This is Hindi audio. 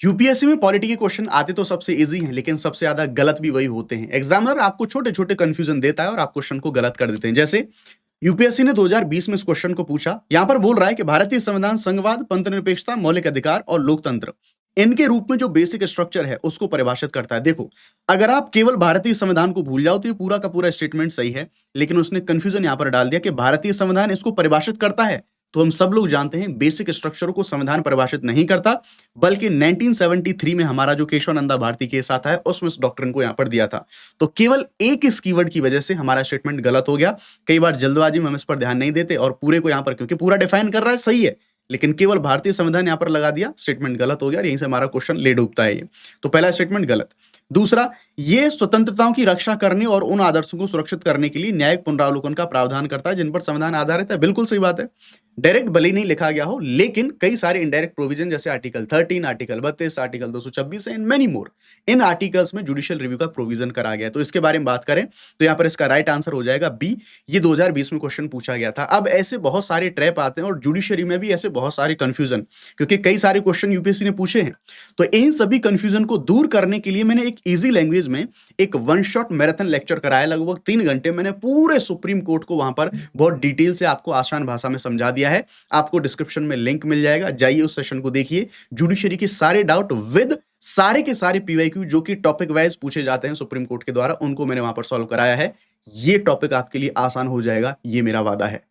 यूपीएससी में पॉलिटी के क्वेश्चन आते तो सबसे इजी हैं, लेकिन सबसे ज्यादा गलत भी वही होते हैं। एग्जामिनर आपको छोटे-छोटे कंफ्यूजन देता है और आप क्वेश्चन को गलत कर देते हैं। जैसे यूपीएससी ने 2020 में इस क्वेश्चन को पूछा। यहां पर बोल रहा है कि भारतीय संविधान संघवाद, पंथनिरपेक्षता, मौलिक अधिकार और लोकतंत्र इनके रूप में जो बेसिक स्ट्रक्चर है उसको परिभाषित करता है। देखो, अगर आप केवल भारतीय संविधान को भूल जाओ तो ये पूरा का पूरा स्टेटमेंट सही है, लेकिन उसने कंफ्यूजन यहां पर डाल दिया कि भारतीय संविधान इसको परिभाषित करता है। तो हम सब लोग जानते हैं बेसिक स्ट्रक्चर को संविधान परिभाषित नहीं करता, बल्कि 1973 में हमारा जो केशवानंदा भारती केस आता है उसमें इस डॉक्ट्रिन को यहां पर दिया था। तो केवल एक इस कीवर्ड की वजह से हमारा स्टेटमेंट गलत हो गया। कई बार जल्दबाजी में हम इस पर ध्यान नहीं देते और पूरे को यहां पर, क्योंकि पूरा डिफाइन कर रहा है सही है, लेकिन केवल भारतीय संविधान यहां पर लगा दिया, स्टेटमेंट गलत हो गया और यहीं से हमारा क्वेश्चन ले डूबता है ये। तो पहला स्टेटमेंट गलत। दूसरा, ये स्वतंत्रताओं की रक्षा करने और उन आदर्शों को सुरक्षित करने के लिए न्यायिक पुनरावलोकन का प्रावधान करता है जिन पर संविधान आधारित है। बिल्कुल सही बात है। डायरेक्ट भले ही नहीं लिखा गया हो, लेकिन कई सारे इनडायरेक्ट प्रोविजन जैसे article 13, article 32, article 226 and many more, in articles में जुडिशियल रिव्यू का प्रोविजन करा गया है। तो इसके बारे में बात करें तो यहां पर इसका राइट आंसर हो जाएगा बी। ये 2020 में क्वेश्चन पूछा गया था। अब ऐसे बहुत सारे ट्रैप आते हैं और जुडिशरी में भी ऐसे बहुत सारे कंफ्यूजन, क्योंकि कई सारे क्वेश्चन यूपीएससी ने पूछे हैं। तो इन सभी कंफ्यूजन को दूर करने के लिए मैंने एक इजी लैंग्वेज में एक वन शॉट मैराथन लेक्चर कराया। लगभग 3 घंटे मैंने पूरे सुप्रीम कोर्ट को वहां पर बहुत डिटेल से आपको आसान भाषा में समझा दिया है। आपको डिस्क्रिप्शन में लिंक मिल जाएगा, जाइए उस सेशन को देखिए। जुडिशरी के सारे डाउट विद सारे के सारे पीवाईक्यू जो कि टॉपिक वाइज पूछे जाते हैं सुप्रीम कोर्ट के द्वारा, उनको मैंने वहां पर सॉल्व कराया है। ये टॉपिक आपके लिए आसान हो जाएगा, ये मेरा वादा है।